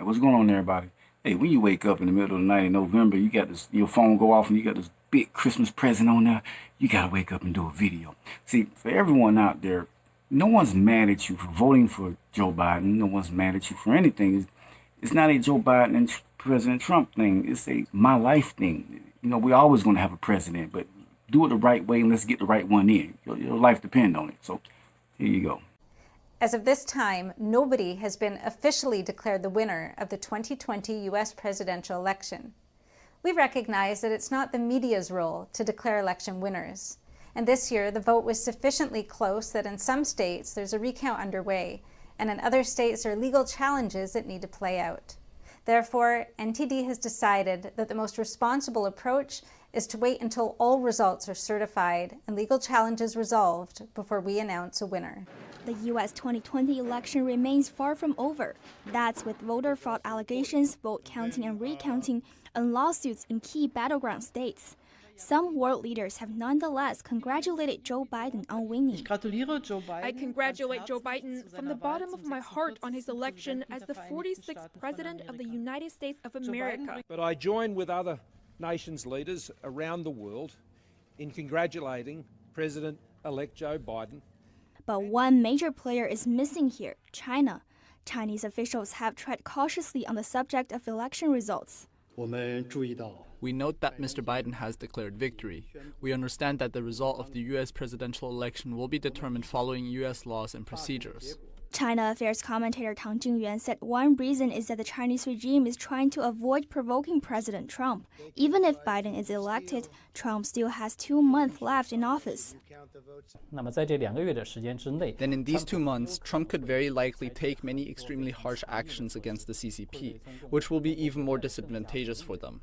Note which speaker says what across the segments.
Speaker 1: Hey, what's going on, everybody? Hey, when you wake up in the middle of the night in November, you got this, your phone go off and you got this big Christmas present on there. You gotta wake up and do a video. See, for everyone out there, no one's mad at you for voting for Joe Biden. No one's mad at you for anything. It's not a Joe Biden and President Trump thing. It's a my life thing. You know, we're always going to have a president, but do it the right way and let's get the right one in. Your life depends on it. So here you go.
Speaker 2: As of this time, nobody has been officially declared the winner of the 2020 U.S. presidential election. We recognize that it's not the media's role to declare election winners. And this year, the vote was sufficiently close that in some states there's a recount underway, and in other states there are legal challenges that need to play out. Therefore, NTD has decided that the most responsible approach is to wait until all results are certified and legal challenges resolved before we announce a winner.
Speaker 3: The U.S. 2020 election remains far from over. That's with voter fraud allegations, vote counting and recounting, and lawsuits in key battleground states. Some world leaders have nonetheless congratulated Joe Biden on winning.
Speaker 4: I congratulate Joe Biden from the bottom of my heart on his election as the 46th President of the United States of America.
Speaker 5: But I join with other nations' leaders around the world in congratulating President-elect Joe Biden.
Speaker 3: But one major player is missing here, China. Chinese officials have tread cautiously on the subject of election results.
Speaker 6: We note that Mr. Biden has declared victory. We understand that the result of the U.S. presidential election will be determined following U.S. laws and procedures.
Speaker 3: China affairs commentator Tang Jingyuan said one reason is that the Chinese regime is trying to avoid provoking President Trump. Even if Biden is elected, Trump still has 2 months left in office.
Speaker 6: Then in these 2 months, Trump could very likely take many extremely harsh actions against the CCP, which will be even more disadvantageous for them.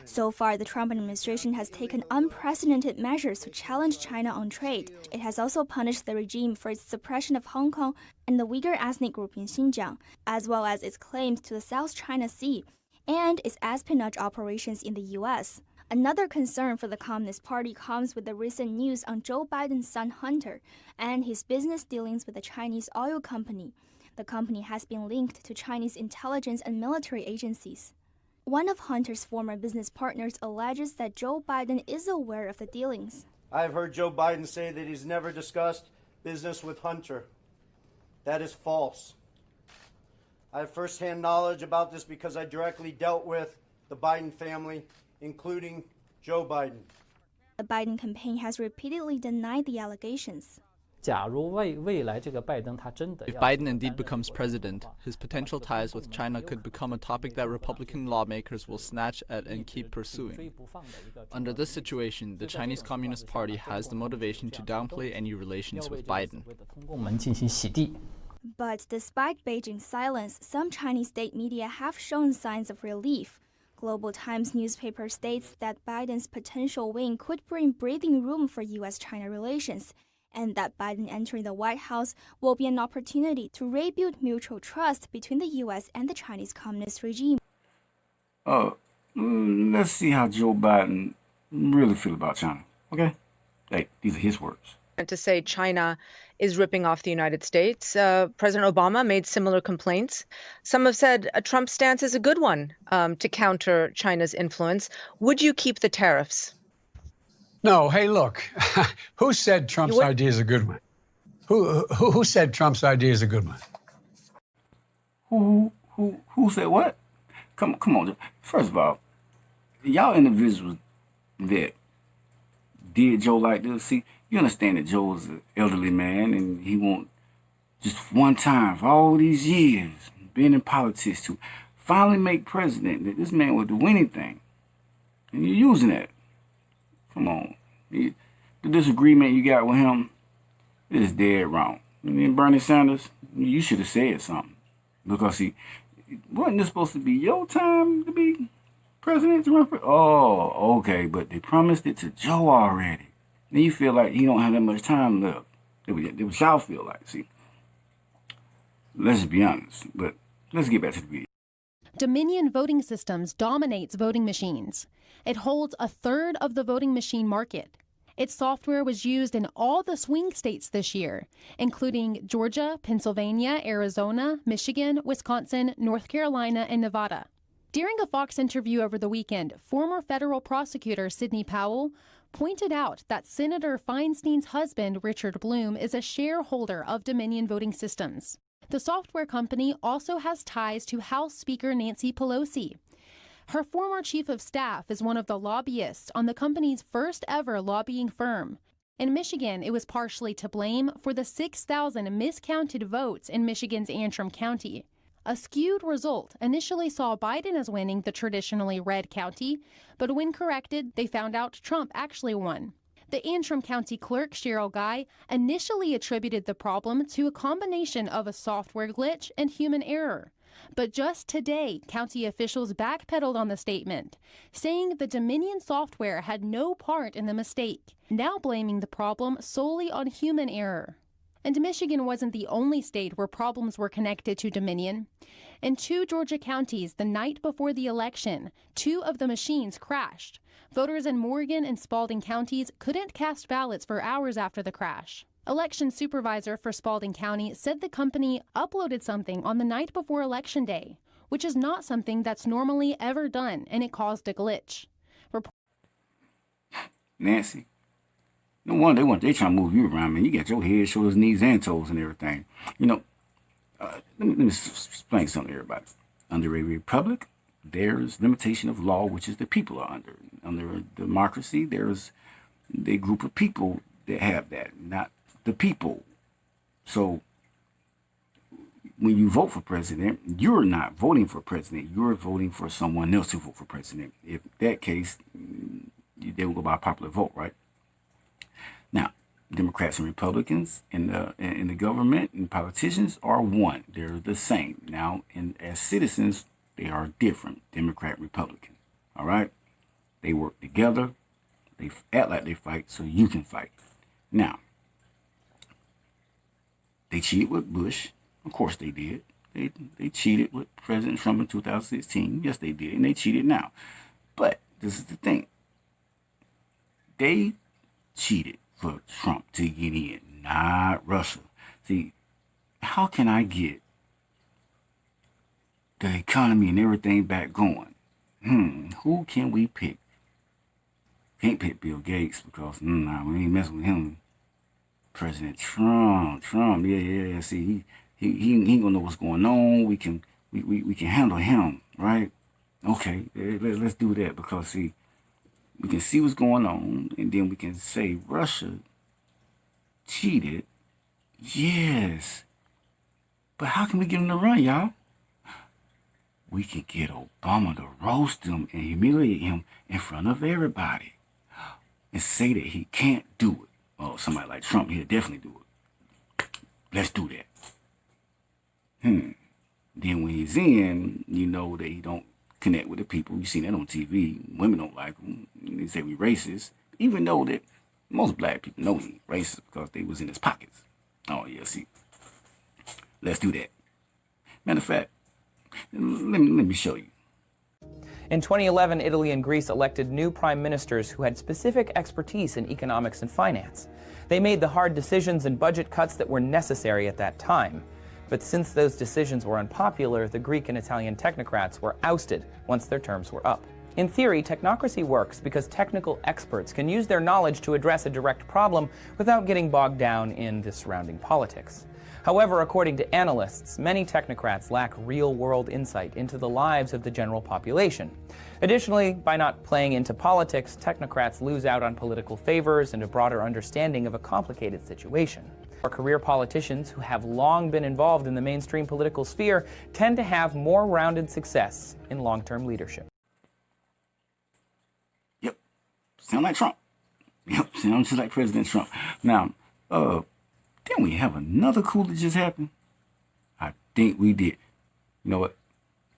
Speaker 3: So far, the Trump administration has taken unprecedented measures to challenge China on trade. It has also punished the regime for its suppression of Hong Kong and the Uyghur ethnic group in Xinjiang, as well as its claims to the South China Sea and its espionage operations in the U.S. Another concern for the Communist Party comes with the recent news on Joe Biden's son Hunter and his business dealings with the Chinese oil company. The company has been linked to Chinese intelligence and military agencies. One of Hunter's former business partners alleges that Joe Biden is aware of the dealings.
Speaker 7: I've heard Joe Biden say that he's never discussed business with Hunter. That is false. I have firsthand knowledge about this because I directly dealt with the Biden family, including Joe Biden.
Speaker 3: The Biden campaign has repeatedly denied the allegations.
Speaker 6: If Biden indeed becomes president, his potential ties with China could become a topic that Republican lawmakers will snatch at and keep pursuing. Under this situation, the Chinese Communist Party has the motivation to downplay any relations with Biden.
Speaker 3: But despite Beijing's silence, some Chinese state media have shown signs of relief. Global Times newspaper states that Biden's potential win could bring breathing room for U.S.-China relations, and that Biden entering the White House will be an opportunity to rebuild mutual trust between the U.S. and the Chinese Communist regime.
Speaker 1: Let's see how Joe Biden really feel about China, okay? Hey, these are his words.
Speaker 8: To say China is ripping off the United States. President Obama made similar complaints. Some have said Trump's stance is a good one to counter China's influence. Would you keep the tariffs?
Speaker 9: No, hey, look, who said Trump's idea is a good one? Who said Trump's idea is a good
Speaker 1: one? Who said what? Come on. First of all, y'all individuals that did Joe like this, see, you understand that Joe's an elderly man and he won't just one time for all these years being in politics to finally make president that this man would do anything. And you're using that. Come on. The disagreement you got with him is dead wrong. And Bernie Sanders, you should have said something. Because wasn't this supposed to be your time to be president to run for? Oh, okay, but they promised it to Joe already. Then you feel like he don't have that much time left. That's what y'all feel like, see. Let's just be honest, but let's get back to the video.
Speaker 10: Dominion Voting Systems dominates voting machines. It holds a third of the voting machine market. Its software was used in all the swing states this year, including Georgia, Pennsylvania, Arizona, Michigan, Wisconsin, North Carolina, and Nevada. During a Fox interview over the weekend, former federal prosecutor Sidney Powell pointed out that Senator Feinstein's husband, Richard Bloom, is a shareholder of Dominion Voting Systems. The software company also has ties to House Speaker Nancy Pelosi. Her former chief of staff is one of the lobbyists on the company's first ever lobbying firm. In Michigan, it was partially to blame for the 6,000 miscounted votes in Michigan's Antrim County. A skewed result initially saw Biden as winning the traditionally red county, but when corrected, they found out Trump actually won. The Antrim County clerk, Cheryl Guy, initially attributed the problem to a combination of a software glitch and human error. But just today, county officials backpedaled on the statement, saying the Dominion software had no part in the mistake, now blaming the problem solely on human error. And Michigan wasn't the only state where problems were connected to Dominion. In 2 Georgia counties the night before the election, 2 of the machines crashed. Voters in Morgan and Spalding counties couldn't cast ballots for hours after the crash. Election supervisor for Spalding County said the company uploaded something on the night before Election Day, which is not something that's normally ever done, and it caused a glitch.
Speaker 1: Nancy, no wonder they trying to move you around, man. You got your head, shoulders, knees, and toes and everything. You know, let me explain something to everybody. Under a republic, there's limitation of law, which is the people are under. Under democracy, there's a group of people that have that, not the people. So when you vote for president, you're not voting for president. You're voting for someone else to vote for president. If that case, they will go by popular vote, right? Now, Democrats and Republicans in the government and politicians are one. They're the same. Now, as citizens, they are different. Democrat, Republican. All right? They work together. They act like they fight so you can fight. Now, they cheated with Bush. Of course they did. They cheated with President Trump in 2016. Yes, they did. And they cheated now. But this is the thing. They cheated for Trump to get in, not Russia. See, how can I get the economy and everything back going? Who can we pick? Can't pick Bill Gates because we ain't messing with him. President Trump, yeah. See, he ain't gonna know what's going on. We can handle him, right? Okay, let's do that because see, we can see what's going on, and then we can say Russia cheated. Yes, but how can we get him to run, y'all? We can get Obama to roast him and humiliate him in front of everybody and say that he can't do it. Oh, somebody like Trump, he'll definitely do it. Let's do that. Then when he's in, you know that he don't connect with the people. You seen that on TV. Women don't like him. They say we racist. Even though that most black people know he racist because they was in his pockets. Oh, yeah, see. Let's do that. Matter of fact, let me show you.
Speaker 11: In 2011, Italy and Greece elected new prime ministers who had specific expertise in economics and finance. They made the hard decisions and budget cuts that were necessary at that time. But since those decisions were unpopular, the Greek and Italian technocrats were ousted once their terms were up. In theory, technocracy works because technical experts can use their knowledge to address a direct problem without getting bogged down in the surrounding politics. However, according to analysts, many technocrats lack real-world insight into the lives of the general population. Additionally, by not playing into politics, technocrats lose out on political favors and a broader understanding of a complicated situation. Our career politicians who have long been involved in the mainstream political sphere tend to have more rounded success in long-term leadership.
Speaker 1: Yep, sound like Trump. Yep, sounds just like President Trump. Now, didn't we have another coup that just happened? I think we did. You know what?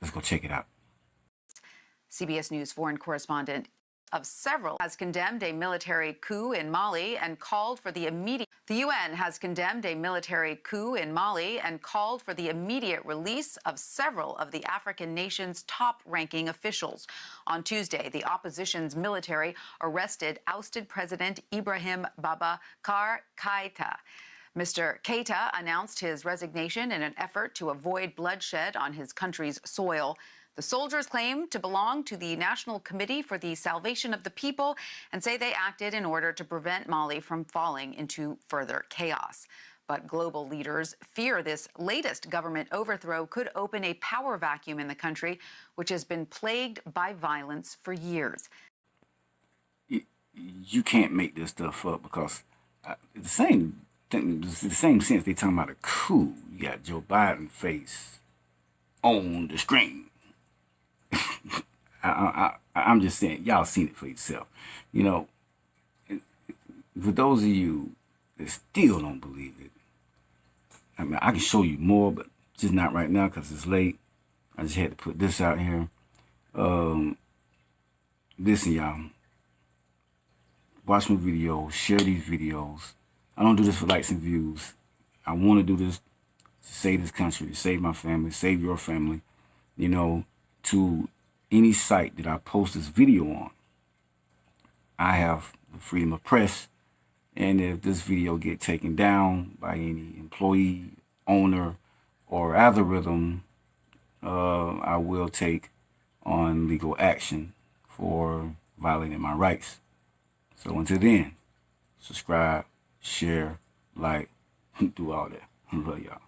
Speaker 1: Let's go check it out.
Speaker 12: CBS News foreign correspondent of several has condemned a military coup in Mali and called for the immediate. The UN has condemned a military coup in Mali and called for the immediate release of several of the African nation's top-ranking officials. On Tuesday, the opposition's military arrested ousted President Ibrahim Boubacar Keïta. Mr. Keïta announced his resignation in an effort to avoid bloodshed on his country's soil. The soldiers claim to belong to the National Committee for the Salvation of the People and say they acted in order to prevent Mali from falling into further chaos. But global leaders fear this latest government overthrow could open a power vacuum in the country, which has been plagued by violence for years.
Speaker 1: You can't make this stuff up because the same sense they talking about a coup. You got Joe Biden face on the screen. I'm just saying, y'all seen it for yourself. You know, for those of you that still don't believe it, I mean, I can show you more, but just not right now because it's late. I just had to put this out here. Listen, y'all. Watch my videos, share these videos. I don't do this for likes and views. I want to do this to save this country, to save my family, save your family. You know, to any site that I post this video on, I have the freedom of press, and if this video get taken down by any employee, owner, or algorithm, I will take on legal action for violating my rights. So until then, subscribe, share, like, do all that. I love y'all.